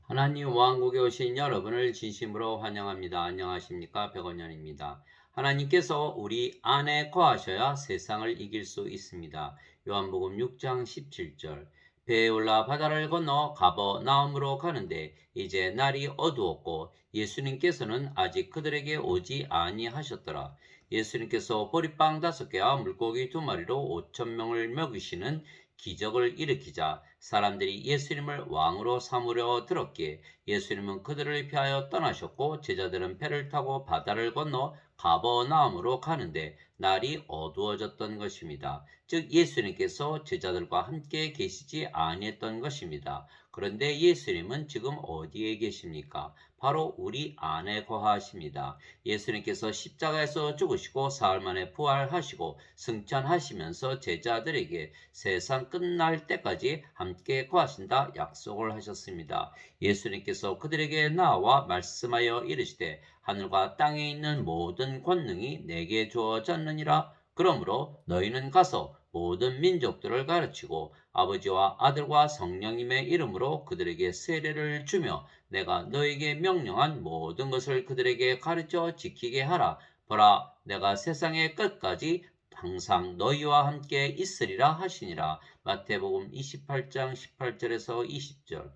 하나님 왕국에 오신 여러분을 진심으로 환영합니다. 안녕하십니까? 백원년입니다. 하나님께서 우리 안에 거하셔야 세상을 이길 수 있습니다. 요한복음 6장 17절. 배에 올라 바다를 건너 가버나움으로 가는데 이제 날이 어두웠고 예수님께서는 아직 그들에게 오지 아니하셨더라. 예수님께서 보리빵 5개와 물고기 2마리로 5천 명을 먹이시는 기적을 일으키자 사람들이 예수님을 왕으로 삼으려 들었기에 예수님은 그들을 피하여 떠나셨고 제자들은 배를 타고 바다를 건너 가버나움으로 가는데 날이 어두워졌던 것입니다. 즉 예수님께서 제자들과 함께 계시지 아니했던 것입니다. 그런데 예수님은 지금 어디에 계십니까? 바로 우리 안에 거하십니다. 예수님께서 십자가에서 죽으시고 사흘 만에 부활하시고 승천하시면서 제자들에게 세상 끝날 때까지 함께 거하신다 약속을 하셨습니다. 예수님께서 그들에게 나와 말씀하여 이르시되 하늘과 땅에 있는 모든 권능이 내게 주어졌느니라. 그러므로 너희는 가서 모든 민족들을 가르치고 아버지와 아들과 성령님의 이름으로 그들에게 세례를 주며 내가 너에게 명령한 모든 것을 그들에게 가르쳐 지키게 하라. 보라, 내가 세상의 끝까지 항상 너희와 함께 있으리라 하시니라. 마태복음 28장 18절에서 20절.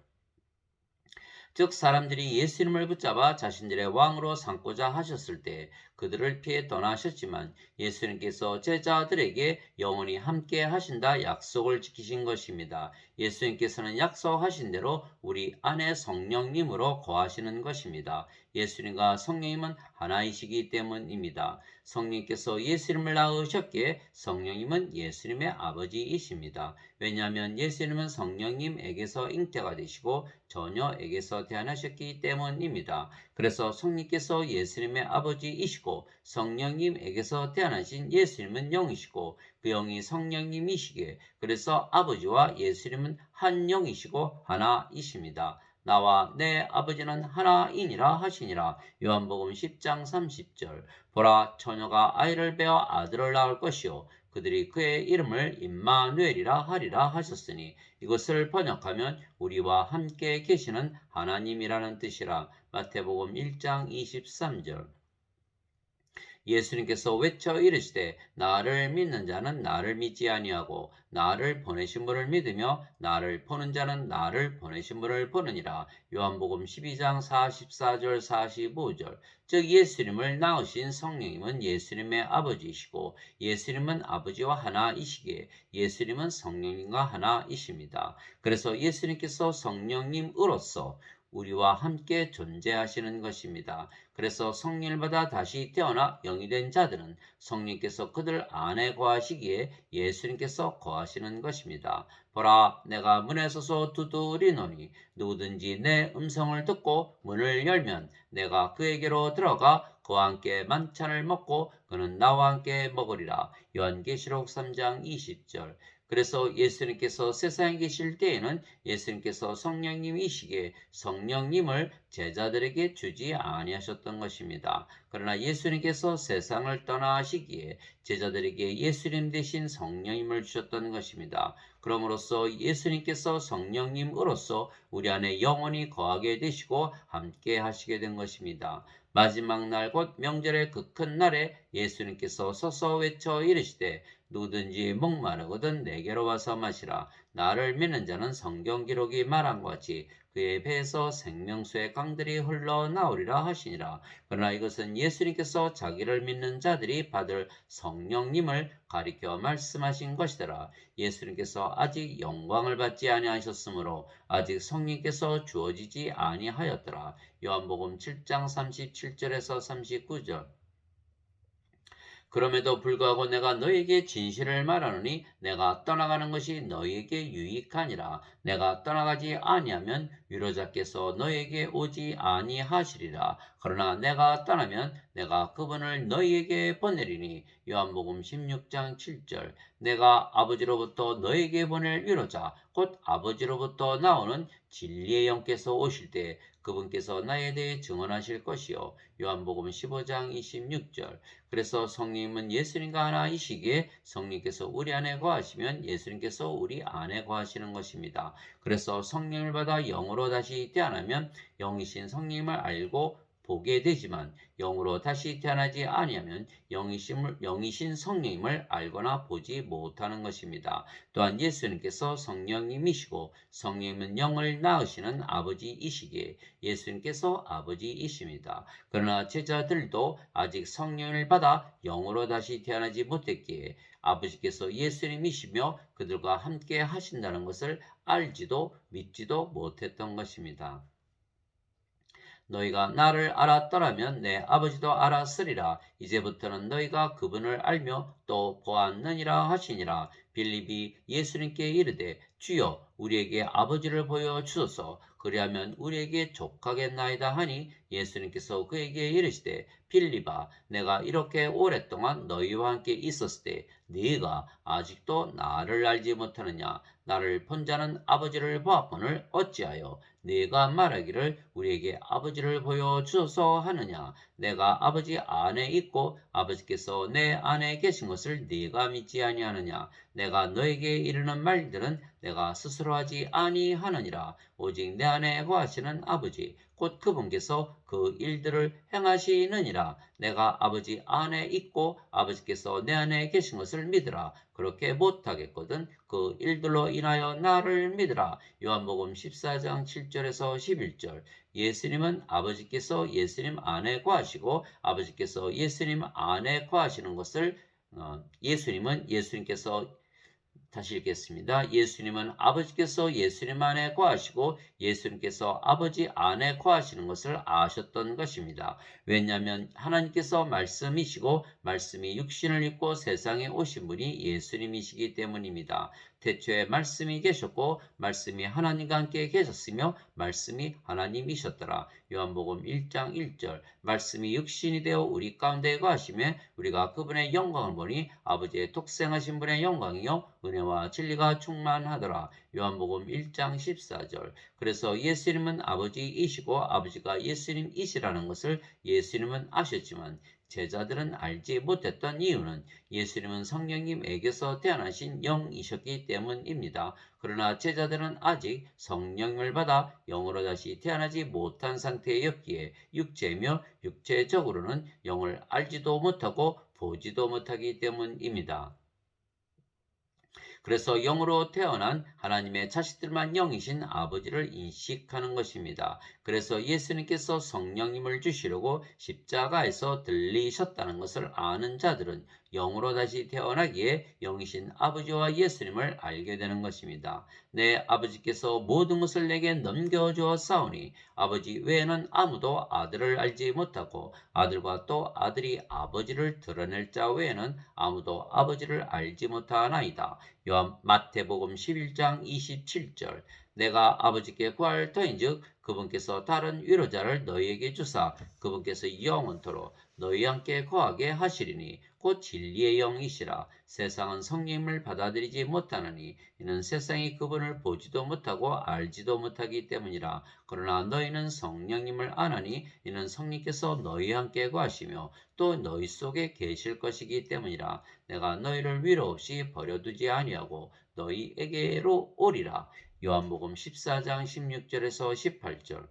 즉 사람들이 예수님을 붙잡아 자신들의 왕으로 삼고자 하셨을 때 그들을 피해 떠나셨지만 예수님께서 제자들에게 영원히 함께 하신다 약속을 지키신 것입니다. 예수님께서는 약속하신 대로 우리 안에 성령님으로 거하시는 것입니다. 예수님과 성령님은 하나이시기 때문입니다. 성령께서 예수님을 낳으셨기에 성령님은 예수님의 아버지이십니다. 왜냐하면 예수님은 성령님에게서 잉태가 되시고 처녀에게서 태어나셨기 때문입니다. 그래서 성령께서 예수님의 아버지이시고 성령님에게서 태어나신 예수님은 영이시고 그 영이 성령님이시기에 그래서 아버지와 예수님은 한 영이시고 하나이십니다. 나와 내 아버지는 하나이니라 하시니라. 요한복음 10장 30절. 보라, 처녀가 아이를 베어 아들을 낳을 것이요 그들이 그의 이름을 임마누엘이라 하리라 하셨으니 이것을 번역하면 우리와 함께 계시는 하나님이라는 뜻이라. 마태복음 1장 23절. 예수님께서 외쳐 이르시되 나를 믿는 자는 나를 믿지 아니하고 나를 보내신 분을 믿으며 나를 보는 자는 나를 보내신 분을 보느니라. 요한복음 12장 44절 45절. 즉 예수님을 낳으신 성령님은 예수님의 아버지이시고 예수님은 아버지와 하나이시기에 예수님은 성령님과 하나이십니다. 그래서 예수님께서 성령님으로서 우리와 함께 존재하시는 것입니다. 그래서 성령을 받아 다시 태어나 영이 된 자들은 성령께서 그들 안에 거하시기에 예수님께서 거하시는 것입니다. 보라, 내가 문에 서서 두드리노니 누구든지 내 음성을 듣고 문을 열면 내가 그에게로 들어가 그와 함께 만찬을 먹고 그는 나와 함께 먹으리라. 요한계시록 3장 20절. 그래서 예수님께서 세상에 계실 때에는 예수님께서 성령님이시기에 성령님을 제자들에게 주지 아니하셨던 것입니다. 그러나 예수님께서 세상을 떠나시기에 제자들에게 예수님 대신 성령님을 주셨던 것입니다. 그러므로써 예수님께서 성령님으로서 우리 안에 영원히 거하게 되시고 함께 하시게 된 것입니다. 마지막 날 곧 명절의 그 큰 날에 예수님께서 서서 외쳐 이르시되 누구든지 목마르거든 내게로 와서 마시라. 나를 믿는 자는 성경 기록이 말한 것 같이 그의 배에서 생명수의 강들이 흘러나오리라 하시니라. 그러나 이것은 예수님께서 자기를 믿는 자들이 받을 성령님을 가리켜 말씀하신 것이더라. 예수님께서 아직 영광을 받지 아니하셨으므로 아직 성령께서 주어지지 아니하였더라. 요한복음 7장 37절에서 39절. 그럼에도 불구하고 내가 너에게 진실을 말하노니 내가 떠나가는 것이 너에게 유익하니라. 내가 떠나가지 아니하면 위로자께서 너에게 오지 아니하시리라. 그러나 내가 떠나면 내가 그분을 너희에게 보내리니. 요한복음 16장 7절. 내가 아버지로부터 너에게 보낼 위로자 곧 아버지로부터 나오는 진리의 영께서 오실 때 그분께서 나에 대해 증언하실 것이요. 요한복음 15장 26절. 그래서 성령님은 예수님과 하나이시기에 성령께서 우리 안에 거하시면 예수님께서 우리 안에 거하시는 것입니다. 그래서 성령을 받아 영으로 다시 태어나면 영이신 성령님을 알고 보게 되지만 영으로 다시 태어나지 아니하면 영이신 성령님을 알거나 보지 못하는 것입니다. 또한 예수님께서 성령님이시고 성령님은 영을 낳으시는 아버지이시기에 예수님께서 아버지이십니다. 그러나 제자들도 아직 성령을 받아 영으로 다시 태어나지 못했기에 아버지께서 예수님이시며 그들과 함께 하신다는 것을 알지도 믿지도 못했던 것입니다. 너희가 나를 알았더라면 내 아버지도 알았으리라. 이제부터는 너희가 그분을 알며 또 보았느니라 하시니라. 빌립이 예수님께 이르되 주여 우리에게 아버지를 보여 주소서. 그리하면 우리에게 족하겠나이다 하니 예수님께서 그에게 이르시되 빌립아 내가 이렇게 오랫동안 너희와 함께 있었을 때 네가 아직도 나를 알지 못하느냐. 나를 본 자는 아버지를 보았거늘 어찌하여 네가 말하기를 우리에게 아버지를 보여주소서 하느냐. 내가 아버지 안에 있고 아버지께서 내 안에 계신 것을 네가 믿지 아니하느냐. 내가 너에게 이르는 말들은 내가 스스로 하지 아니하느니라. 오직 내 안에 거하시는 아버지 곧 그분께서 그 일들을 행하시느니라. 내가 아버지 안에 있고 아버지께서 내 안에 계신 것을 믿으라. 그렇게 못하겠거든 그 일들로 인하여 나를 믿으라. 요한복음 14장 7절에서 11절. 예수님은 아버지께서 예수님 안에 거하시고 아버지께서 예수님 안에 거하시는 것을 예수님께서 다시 읽겠습니다. 예수님은 아버지께서 예수님 안에 거하시고 예수님께서 아버지 안에 거하시는 것을 아셨던 것입니다. 왜냐하면 하나님께서 말씀이시고 말씀이 육신을 입고 세상에 오신 분이 예수님이시기 때문입니다. 태초에 말씀이 계셨고 말씀이 하나님과 함께 계셨으며 말씀이 하나님이셨더라. 요한복음 1장 1절. 말씀이 육신이 되어 우리 가운데 거하시며 우리가 그분의 영광을 보니 아버지의 독생하신 분의 영광이요 은혜와 진리가 충만하더라. 요한복음 1장 14절. 그래서 예수님은 아버지이시고 아버지가 예수님이시라는 것을 예수님은 아셨지만 제자들은 알지 못했던 이유는 예수님은 성령님에게서 태어나신 영이셨기 때문입니다. 그러나 제자들은 아직 성령을 받아 영으로 다시 태어나지 못한 상태였기에 육체며 육체적으로는 영을 알지도 못하고 보지도 못하기 때문입니다. 그래서 영으로 태어난 하나님의 자식들만 영이신 아버지를 인식하는 것입니다. 그래서 예수님께서 성령님을 주시려고 십자가에서 들리셨다는 것을 아는 자들은 영으로 다시 태어나기에 영이신 아버지와 예수님을 알게 되는 것입니다. 내 아버지께서 모든 것을 내게 넘겨주었사오니 아버지 외에는 아무도 아들을 알지 못하고 아들과 또 아들이 아버지를 드러낼 자 외에는 아무도 아버지를 알지 못하나이다. 마태복음 11장 27절. 내가 아버지께 구할 터인즉 그분께서 다른 위로자를 너희에게 주사 그분께서 영원토록 너희와 함께 거하게 하시리니 곧 진리의 영이시라. 세상은 성령님을 받아들이지 못하느니 이는 세상이 그분을 보지도 못하고 알지도 못하기 때문이라. 그러나 너희는 성령님을 아나니 이는 성령께서 너희와 함께 거하시며 또 너희 속에 계실 것이기 때문이라. 내가 너희를 위로 없이 버려두지 아니하고 너희에게로 오리라. 요한복음 14장 16절에서 18절.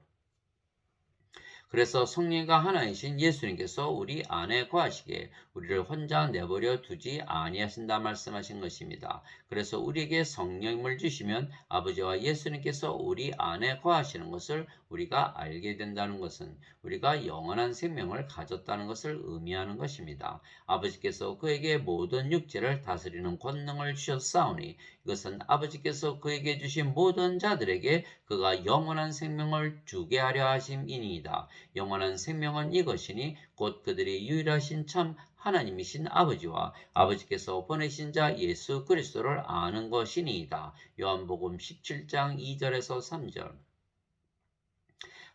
그래서 성령과 하나이신 예수님께서 우리 안에 거하시기에 우리를 혼자 내버려 두지 아니하신다 말씀하신 것입니다. 그래서 우리에게 성령님을 주시면 아버지와 예수님께서 우리 안에 거하시는 것을 우리가 알게 된다는 것은 우리가 영원한 생명을 가졌다는 것을 의미하는 것입니다. 아버지께서 그에게 모든 육체를 다스리는 권능을 주셨사오니 이것은 아버지께서 그에게 주신 모든 자들에게 그가 영원한 생명을 주게 하려 하심이니이다. 영원한 생명은 이것이니 곧 그들이 유일하신 참 하나님이신 아버지와 아버지께서 보내신 자 예수 그리스도를 아는 것이니이다. 요한복음 17장 2절에서 3절.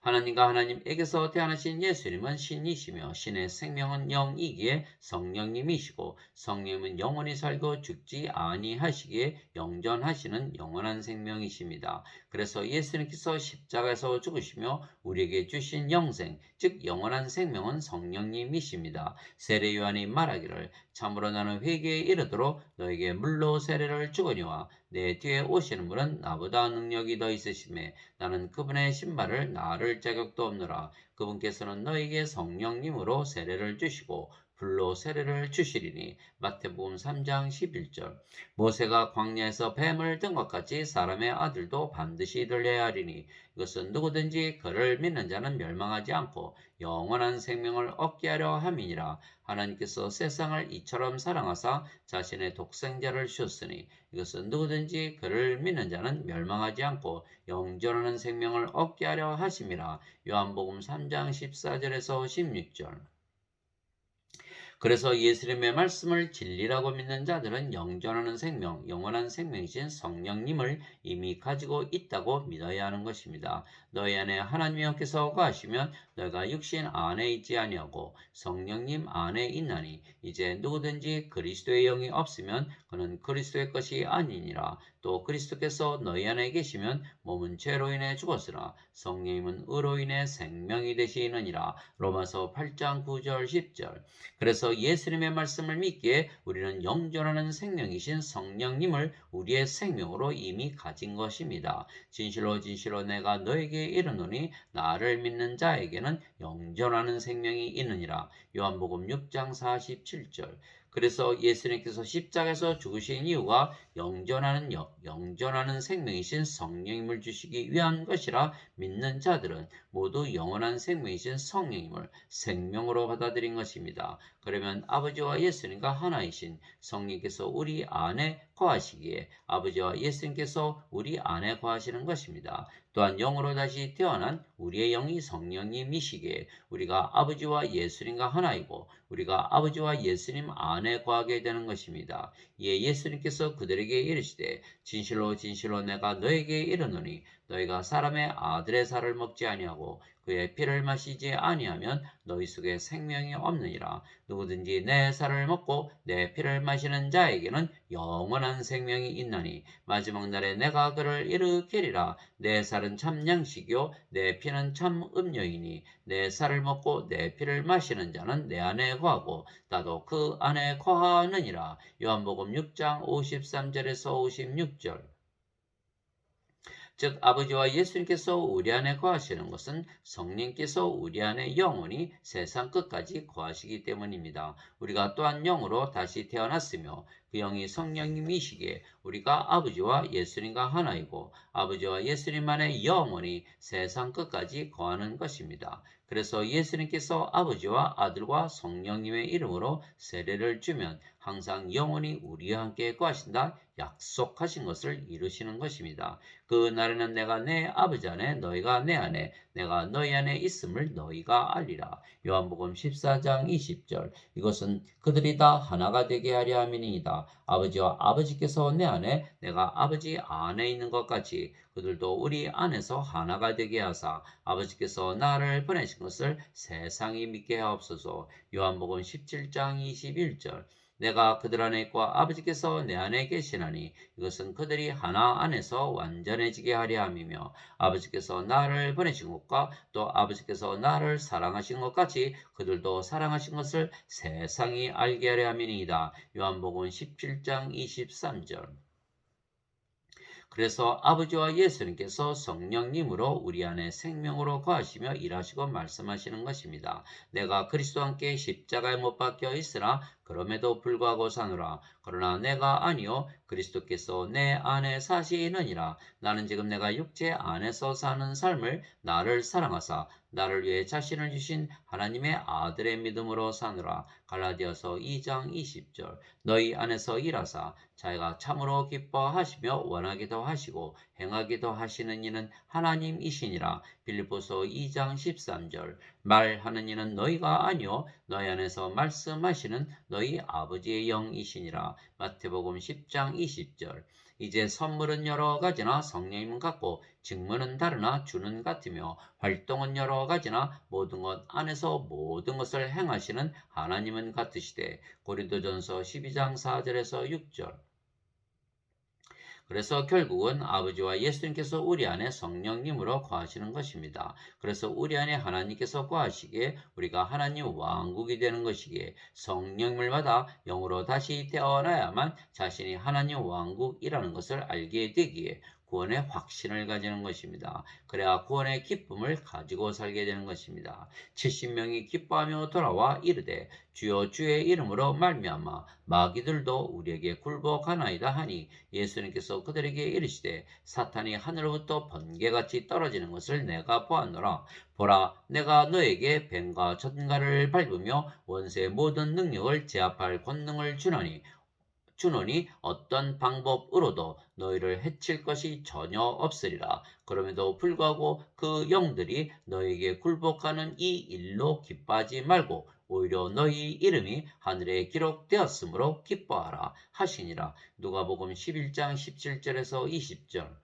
하나님과 하나님에게서 태어나신 예수님은 신이시며 신의 생명은 영이기에 성령님이시고 성령님은 영원히 살고 죽지 아니하시기에 영전하시는 영원한 생명이십니다. 그래서 예수님께서 십자가에서 죽으시며 우리에게 주신 영생 즉 영원한 생명은 성령님이십니다. 세례 요한이 말하기를 참으로 나는 회개에 이르도록 너에게 물로 세례를 주거니와 내 뒤에 오시는 분은 나보다 능력이 더 있으심에 나는 그분의 신발을 나를 자격도 없노라. 그분께서는 너에게 성령님으로 세례를 주시고 불로 세례를 주시리니. 마태복음 3장 11절. 모세가 광야에서 뱀을 든 것 같이 사람의 아들도 반드시 들려야 하리니 이것은 누구든지 그를 믿는 자는 멸망하지 않고 영원한 생명을 얻게 하려 함이니라. 하나님께서 세상을 이처럼 사랑하사 자신의 독생자를 주셨으니 이것은 누구든지 그를 믿는 자는 멸망하지 않고 영존하는 생명을 얻게 하려 하심이라. 요한복음 3장 14절에서 16절. 그래서 예수님의 말씀을 진리라고 믿는 자들은 영존하는 생명, 영원한 생명이신 성령님을 이미 가지고 있다고 믿어야 하는 것입니다. 너희 안에 하나님의 영께서 거하시면 너희가 육신 안에 있지 아니하고 성령님 안에 있나니 이제 누구든지 그리스도의 영이 없으면 그는 그리스도의 것이 아니니라. 또 그리스도께서 너희 안에 계시면 몸은 죄로 인해 죽었으나 성령님은 의로 인해 생명이 되시느니라. 로마서 8장 9절 10절. 그래서 예수님의 말씀을 믿기에 우리는 영존하는 생명이신 성령님을 우리의 생명으로 이미 가진 것입니다. 진실로 진실로 내가 너에게 이르노니 나를 믿는 자에게는 영존하는 생명이 있느니라. 요한복음 6장 47절. 그래서 예수님께서 십자가에서 죽으신 이유가 영존하는 생명이신 성령님을 주시기 위한 것이라 믿는 자들은 모두 영원한 생명이신 성령님을 생명으로 받아들인 것입니다. 그러면 아버지와 예수님과 하나이신 성령께서 우리 안에 거하시기에 아버지와 예수님께서 우리 안에 거하시는 것입니다. 또한 영으로 다시 태어난 우리의 영이 성령님이시기에 우리가 아버지와 예수님과 하나이고 우리가 아버지와 예수님 안에 거하게 되는 것입니다. 이에 예수님께서 그들에게 이르시되 진실로 진실로 내가 너에게 이르노니 너희가 사람의 아들의 살을 먹지 아니하고 그의 피를 마시지 아니하면 너희 속에 생명이 없느니라. 누구든지 내 살을 먹고 내 피를 마시는 자에게는 영원한 생명이 있나니 마지막 날에 내가 그를 일으키리라. 내 살은 참 양식이요 내 피는 참 음료이니 내 살을 먹고 내 피를 마시는 자는 내 안에 거하고 나도 그 안에 거하느니라. 요한복음 6장 53절에서 56절. 즉 아버지와 예수님께서 우리 안에 거하시는 것은 성령께서 우리 안에 영원히 세상 끝까지 거하시기 때문입니다. 우리가 또한 영으로 다시 태어났으며 그 영이 성령님이시기에 우리가 아버지와 예수님과 하나이고 아버지와 예수님 안에 영원히 세상 끝까지 거하는 것입니다. 그래서 예수님께서 아버지와 아들과 성령님의 이름으로 세례를 주면 항상 영원히 우리와 함께 거하신다 약속하신 것을 이루시는 것입니다. 그 날에는 내가 내 아버지 안에 너희가 내 안에 내가 너희 안에 있음을 너희가 알리라. 요한복음 14장 20절. 이것은 그들이 다 하나가 되게 하려 함이니이다. 아버지와 아버지께서 내 안에 내가 아버지 안에 있는 것 같이 그들도 우리 안에서 하나가 되게 하사 아버지께서 나를 보내신 것을 세상이 믿게 하옵소서. 요한복음 17장 21절. 내가 그들 안에 있고 아버지께서 내 안에 계시나니 이것은 그들이 하나 안에서 완전해지게 하려 함이며 아버지께서 나를 보내신 것과 또 아버지께서 나를 사랑하신 것 같이 그들도 사랑하신 것을 세상이 알게 하려 함이니이다. 요한복음 17장 23절. 그래서 아버지와 예수님께서 성령님으로 우리 안에 생명으로 거하시며 일하시고 말씀하시는 것입니다. 내가 그리스도와 함께 십자가에 못 박혀 있으나 그럼에도 불구하고 사노라. 그러나 내가 아니요 그리스도께서 내 안에 사시느니라. 나는 지금 내가 육체 안에서 사는 삶을 나를 사랑하사 나를 위해 자신을 주신 하나님의 아들의 믿음으로 사노라. 갈라디아서 2장 20절. 너희 안에서 일하사 자기가 참으로 기뻐하시며 원하기도 하시고 행하기도 하시는 이는 하나님이시니라. 빌립보서 2장 13절. 말하는 이는 너희가 아니요 너희 안에서 말씀하시는 너희 아버지의 영이시니라. 마태복음 10장 20절. 이제 선물은 여러 가지나 성령님은 같고 직무는 다르나 주는 같으며 활동은 여러 가지나 모든 것 안에서 모든 것을 행하시는 하나님은 같으시되 고린도전서 12장 4절에서 6절. 그래서 결국은 아버지와 예수님께서 우리 안에 성령님으로 거하시는 것입니다. 그래서 우리 안에 하나님께서 거하시기에 우리가 하나님 왕국이 되는 것이기에 성령을 받아 영으로 다시 태어나야만 자신이 하나님 왕국이라는 것을 알게 되기에 구원의 확신을 가지는 것입니다. 그래야 구원의 기쁨을 가지고 살게 되는 것입니다. 70명이 기뻐하며 돌아와 이르되 주여 주의 이름으로 말미암아 마귀들도 우리에게 굴복하나이다 하니 예수님께서 그들에게 이르시되 사탄이 하늘로부터 번개같이 떨어지는 것을 내가 보았노라. 보라 내가 너에게 뱀과 전갈을 밟으며 원수의 모든 능력을 제압할 권능을 주노니 어떤 방법으로도 너희를 해칠 것이 전혀 없으리라. 그럼에도 불구하고 그 영들이 너희에게 굴복하는 이 일로 기뻐하지 말고 오히려 너희 이름이 하늘에 기록되었으므로 기뻐하라 하시니라. 누가복음 11장 17절에서 20절.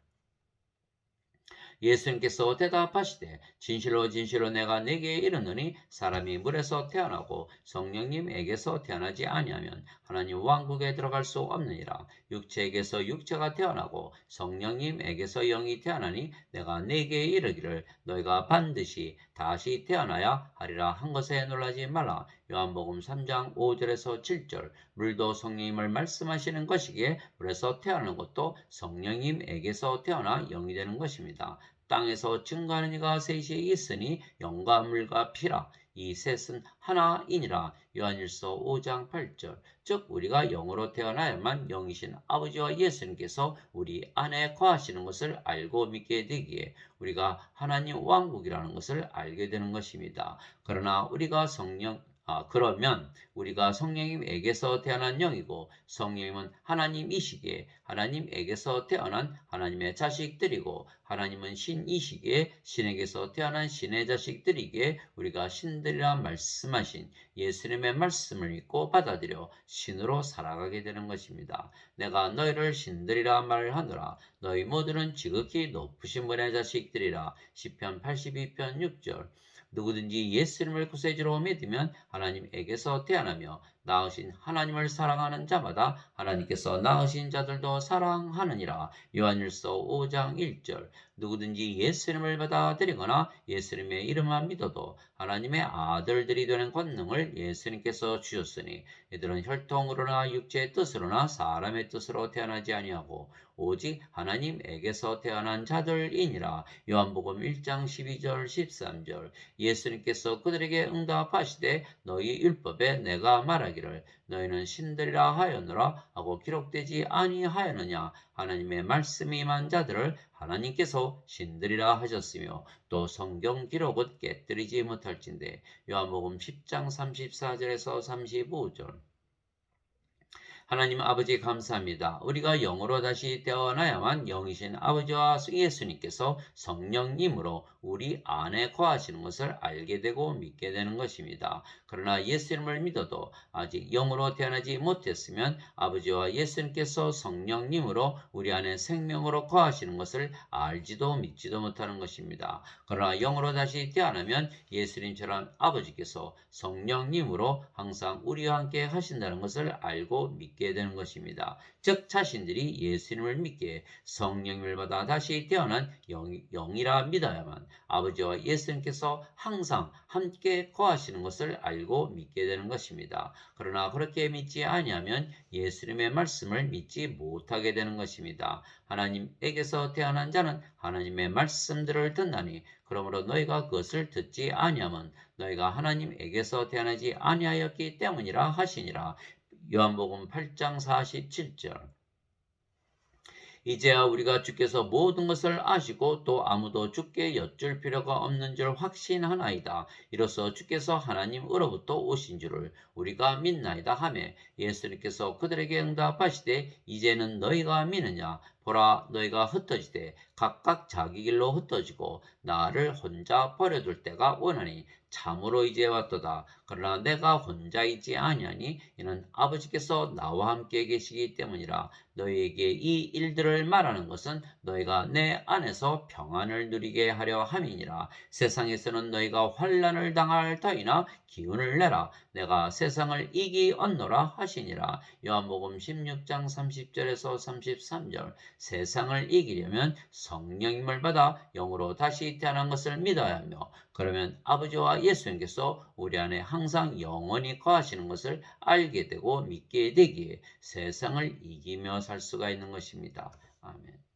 예수님께서 대답하시되 진실로 진실로 내가 네게 이르노니 사람이 물에서 태어나고 성령님에게서 태어나지 아니하면 하나님 왕국에 들어갈 수 없느니라. 육체에게서 육체가 태어나고 성령님에게서 영이 태어나니 내가 네게 이르기를 너희가 반드시 다시 태어나야 하리라 한 것에 놀라지 말라. 요한복음 3장 5절에서 7절. 물도 성령님을 말씀하시는 것이기에 물에서 태어나는 것도 성령님에게서 태어나 영이 되는 것입니다. 땅에서 증거하는 이가 셋이 있으니 영과 물과 피라. 이 셋은 하나이니라. 요한일서 5장 8절. 즉 우리가 영으로 태어나야만 영이신 아버지와 예수님께서 우리 안에 거하시는 것을 알고 믿게 되기에 우리가 하나님 왕국이라는 것을 알게 되는 것입니다. 그러면 우리가 성령님에게서 태어난 영이고 성령님은 하나님이시기에 하나님에게서 태어난 하나님의 자식들이고 하나님은 신이시기에 신에게서 태어난 신의 자식들이기에 우리가 신들이라 말씀하신 예수님의 말씀을 믿고 받아들여 신으로 살아가게 되는 것입니다. 내가 너희를 신들이라 말하노라. 너희 모두는 지극히 높으신 분의 자식들이라. 시편 82편 6절. 누구든지 예수님을 구세주로 믿으면 하나님에게서 태어나며 낳으신 하나님을 사랑하는 자마다 하나님께서 낳으신 자들도 사랑하느니라. 요한일서 5장 1절. 누구든지 예수님을 받아들이거나 예수님의 이름만 믿어도 하나님의 아들들이 되는 권능을 예수님께서 주셨으니 이들은 혈통으로나 육체의 뜻으로나 사람의 뜻으로 태어나지 아니하고 오직 하나님에게서 태어난 자들이니라. 요한복음 1장 12절 13절. 예수님께서 그들에게 응답하시되 너희 율법에 내가 말하기를 너희는 신들이라 하였노라 하고 기록되지 아니하였느냐. 하나님의 말씀이 임한 자들을 하나님께서 신들이라 하셨으며 또 성경 기록은 깨뜨리지 못할진대. 요한복음 10장 34절에서 35절. 하나님 아버지 감사합니다. 우리가 영으로 다시 태어나야만 영이신 아버지와 예수님께서 성령님으로 우리 안에 거하시는 것을 알게 되고 믿게 되는 것입니다. 그러나 예수님을 믿어도 아직 영으로 태어나지 못했으면 아버지와 예수님께서 성령님으로 우리 안에 생명으로 거하시는 것을 알지도 믿지도 못하는 것입니다. 그러나 영으로 다시 태어나면 예수님처럼 아버지께서 성령님으로 항상 우리와 함께 하신다는 것을 알고 믿게 되는 것입니다. 즉 자신들이 예수님을 믿기에 성령님을 받아 다시 태어난 영이라 믿어야만 아버지와 예수님께서 항상 함께 거하시는 것을 알고 믿게 되는 것입니다. 그러나 그렇게 믿지 아니하면 예수님의 말씀을 믿지 못하게 되는 것입니다. 하나님에게서 태어난 자는 하나님의 말씀들을 듣나니 그러므로 너희가 그것을 듣지 아니하면 너희가 하나님에게서 태어나지 아니하였기 때문이라 하시니라. 요한복음 8장 47절. 이제야 우리가 주께서 모든 것을 아시고 또 아무도 주께 여쭐 필요가 없는 줄 확신하나이다. 이로써 주께서 하나님으로부터 오신 줄을 우리가 믿나이다 하매 예수님께서 그들에게 응답하시되 이제는 너희가 믿느냐. 보라 너희가 흩어지되 각각 자기 길로 흩어지고 나를 혼자 버려둘 때가 오나니 참으로 이제 왔도다. 그러나 내가 혼자 있지 아니하니 이는 아버지께서 나와 함께 계시기 때문이라. 너희에게 이 일들을 말하는 것은 너희가 내 안에서 평안을 누리게 하려 함이니라. 세상에서는 너희가 환난을 당할 터이나 기운을 내라. 내가 세상을 이기었노라 하시니라. 요한복음 16장 30절에서 33절. 세상을 이기려면 성령님을 받아 영으로 다시 태어난 것을 믿어야 하며, 그러면 아버지와 예수님께서 우리 안에 항상 영원히 거하시는 것을 알게 되고 믿게 되기에 세상을 이기며 살 수가 있는 것입니다. 아멘.